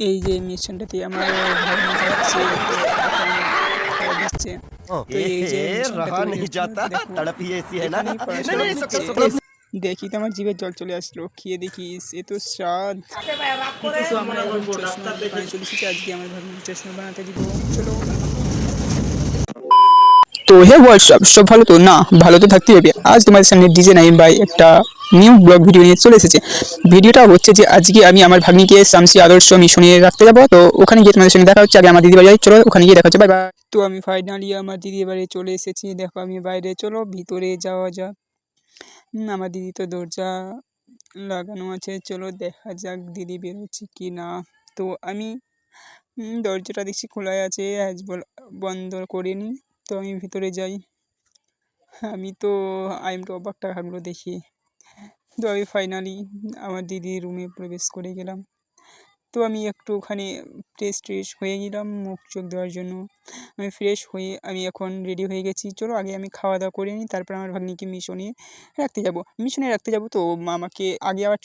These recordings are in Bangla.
এই যে মিশনটাতে আমার ভাগ্নি যাচ্ছে, তো এখন খাবার দিচ্ছে। তো এই যে মিশনটা रहा তৈরি नहीं হচ্ছিল, जाता, দেখো तड़प ही ऐसी है ना। এখানেই नहीं পড়াশোনা नहीं করছে। शुक्र शुक्र। দেখি তো আমার জিভে জল চলে আসলো, খেয়ে দেখিস এ তো স্বাদ। তো আমরা এখন চশমার দোকানে চলে এসেছি, আজকে আমার ভাগ্নি চশমা বানাতে দিব। চলো। তো হে হোয়াটসঅ্যাপ, সব ভালো তো? না, ভালো তো থাকতেই হবে। আজ তোমাদের সামনে ডিজে নাইম বাই একটা নিউ ব্লগ ভিডিও নিয়ে চলে এসেছে। ভিডিওটা হচ্ছে যে আজকে আমি আমার ভাগ্নিকে শামসী আদর্শ মিশনে রাখতে যাবো, তো ওখানে গিয়ে তোমাদের সঙ্গে দেখা হচ্ছে। আগে আমার দিদি বাড়ি যাই, চলো ওখানে গিয়ে দেখা হচ্ছে, বাই বাই। তো আমি ফাইনালি আমার দিদি বাড়ি চলে এসেছি, দেখো আমি বাইরে, চলো ভিতরে যাওয়া যাক। আমার দিদি তো দরজা লাগানো আছে, চলো দেখা যাক দিদি বেরোচ্ছে কি না। তো আমি দরজাটা দেখছি খোলাই আছে, আজ বন্ধ করিনি। তো আমি ভিতরে যাই। আমি তো একটু অবাক টাকাগুলো দেখি। তো আমি ফাইনালি আমার দিদির রুমে প্রবেশ করে গেলাম। তো আমি একটু ওখানে ফ্রেশ হয়ে গেলাম মুখ চোখ দেওয়ার জন্য। আমি ফ্রেশ হয়ে আমি এখন রেডি হয়ে গেছি। চলো আগে আমি খাওয়া দাওয়া করে নিই, তারপর আমার ভাগ্নিকে মিশনে রাখতে যাব। তো আমাকে আগে আবার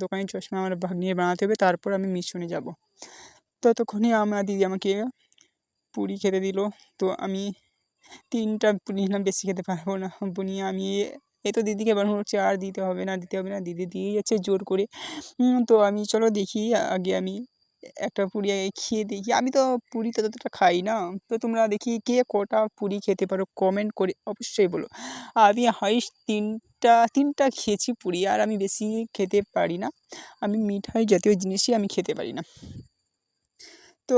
দোকানে চশমা আমার ভাগ্নির বানাতে হবে, তারপর আমি মিশনে যাব। ততক্ষণে আমার দিদি আমাকে পুরি খেতে দিল। তো আমি 3টা পুরি নিলাম, বেশি খেতে পারবো না। বুনিয়ে আমি এই তো দিদিকে বারণ করছি, আর দিতে হবে না, দিদি দিয়েই যাচ্ছে জোর করে। তো আমি চলো দেখি, আগে আমি একটা পুরি আগে খেয়ে দেখি। আমি তো পুরি ততটা খাই না। তো তোমরা দেখি কে কটা পুরি খেতে পারো, কমেন্ট করে অবশ্যই বলো। আমি হাইস্ট 3টা খেয়েছি পুরি, আর আমি বেশি খেতে পারি না। আমি মিঠাই জাতীয় জিনিসই আমি খেতে পারি না। তো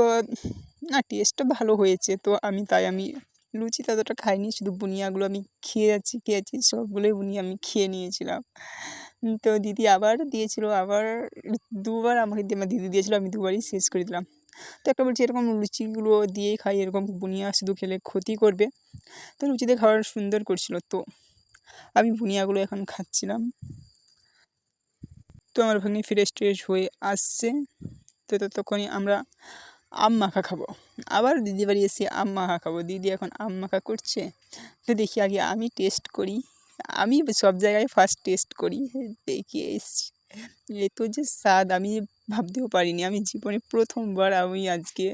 না, টেস্টটা ভালো হয়েছে। তো আমি লুচি ততটা খাইনি, শুধু বুনিয়াগুলো আমি খেয়েছি সবগুলোই বুনিয়া আমি খেয়ে নিয়েছিলাম। তো দিদি আবার দিয়েছিল, আবার দুবার আমাকে আমার দিদি দিয়েছিল, আমি দুবারই শেষ করে দিলাম। তো একটা বলছি এরকম লুচিগুলো দিয়েই খাই, এরকম বুনিয়া শুধু খেলে ক্ষতি করবে। তো লুচিতে খাবার সুন্দর করছিল, তো আমি বুনিয়াগুলো এখন খাচ্ছিলাম। তো আমার ভাগ্নি ফ্রেশ হয়ে আসছে। তো ততক্ষণে আমরা আম মাখা খাবো। আবার দিদি বাড়ি এসে আম মাখা খাবো, দিদি এখন আম মাখা করছে। তো দেখি আগে আমি টেস্ট করি। আমি সব জায়গায় ফার্স্ট টেস্ট করি, দেখি এ তো যে স্বাদ আমি ভাবতেও পারিনি। আমি জীবনে প্রথমবার আমি আজকে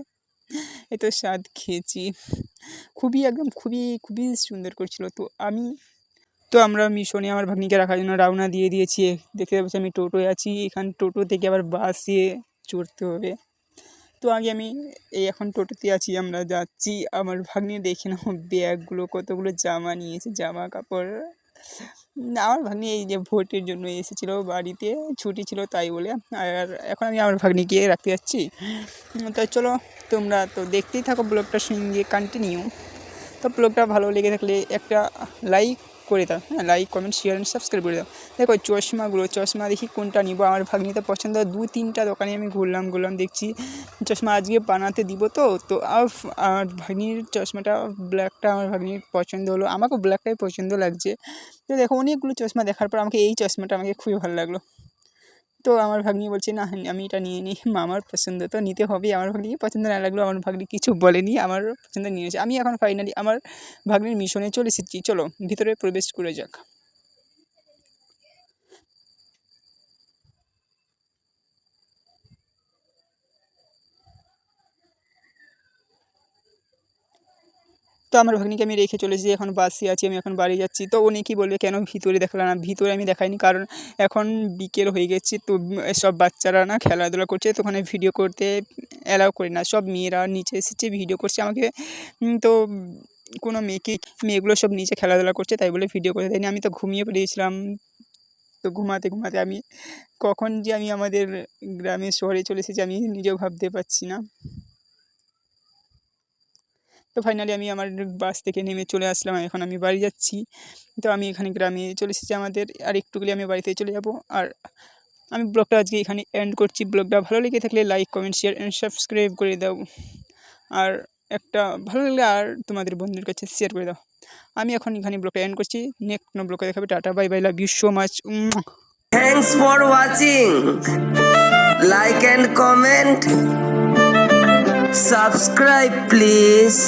এত স্বাদ খেয়েছি। খুবই সুন্দর করছিল। তো আমরা মিশনে আমার ভাগ্নিকে রাখার জন্য রওনা দিয়ে দিয়েছি। দেখতে পাচ্ছি আমি টোটোয় আছি, এখান টোটো থেকে আবার বাসে চড়তে হবে। তো আগে আমি এখন টোটোতে আছি, আমরা যাচ্ছি। আমার ভাগ্নি দেখে নাও ব্যাগগুলো, কতগুলো জামা নিয়েছে, জামা কাপড়। আমার ভাগ্নি এই যে ভোটের জন্য এসেছিলো বাড়িতে, ছুটি ছিল তাই বলে। আর এখন আমি আমার ভাগ্নিকে রাখতে যাচ্ছি। তো চলো, তোমরা তো দেখতেই থাকো ব্লগটার সঙ্গে কন্টিনিউ। তো ব্লগটা ভালো লেগে থাকলে একটা লাইক করে দাও, হ্যাঁ, like comment share and subscribe করে দাও। দেখো চশমা দেখি কোনটা নিব। আমার ভাগ্নিতে পছন্দ 2-3টা দোকানে আমি ঘুরলাম, দেখছি চশমা আজকে বানাতে দিব। তো আমার ভাগ্নির চশমাটা ব্ল্যাকটা আমার ভাগ্নির পছন্দ হলো, আমাকেও ব্ল্যাকটাই পছন্দ লাগছে। তো দেখো অনেকগুলো চশমা দেখার পর আমাকে এই চশমাটা আমাকে খুবই ভালো লাগলো। তো আমার ভাগ্নি বলছে না, আমি এটা নিয়ে নিই, আমার পছন্দ তো নিতে হবে। আমার ভাগ্নিকে পছন্দ না লাগলো, আমার ভাগ্নি কিছু বলেনি, আমার পছন্দ নিয়েছে। আমি এখন ফাইনালি আমার ভাগ্নির মিশনে চলে এসেছি, চলো ভিতরে প্রবেশ করে যাক। তো আমার ভাগ্নিকে আমি রেখে চলে এসেছি, এখন বাসে আছি, আমি এখন বাড়ি যাচ্ছি। তো উনি কি বলবে, কেন ভিতরে দেখালো না? ভিতরে আমি দেখাইনি, কারণ এখন বিকেল হয়ে গেছে। তো সব বাচ্চারা না খেলাধুলা করছে, তো ওখানে ভিডিও করতে অ্যালাউ করি না। সব মেয়েরা নিচে এসেছে, ভিডিও করছে আমাকে। তো কোনো মেয়েগুলো সব নিচে খেলাধুলা করছে, তাই বলে ভিডিও করতে দেয়নি। আমি তো ঘুমিয়ে পড়েছিলাম। তো ঘুমাতে আমি কখন যে আমি আমাদের শহরে চলে এসেছি, আমি নিজেও ভাবতে পারছি না। তো ফাইনালি আমি আমার বাস থেকে নেমে চলে আসলাম, এখন আমি বাড়ি যাচ্ছি। তো আমি এখানে গ্রামে চলে এসেছি আমাদের, আর একটু গেলে আমি বাড়িতে চলে যাব। আর আমি ব্লগটা আজকে এখানে এন্ড করছি। ব্লগটা ভালো লেগে থাকলে like comment share and subscribe করে দাও। আর একটা ভালো লাগলে আর তোমাদের বন্ধুদের কাছে শেয়ার করে দাও। আমি এখন এখানে ব্লগটা এন্ড করছি। নেক্সট কোনো ব্লগে দেখাবে। Tata, bye bye, love you so much. Thanks for watching. Like and comment. Subscribe please.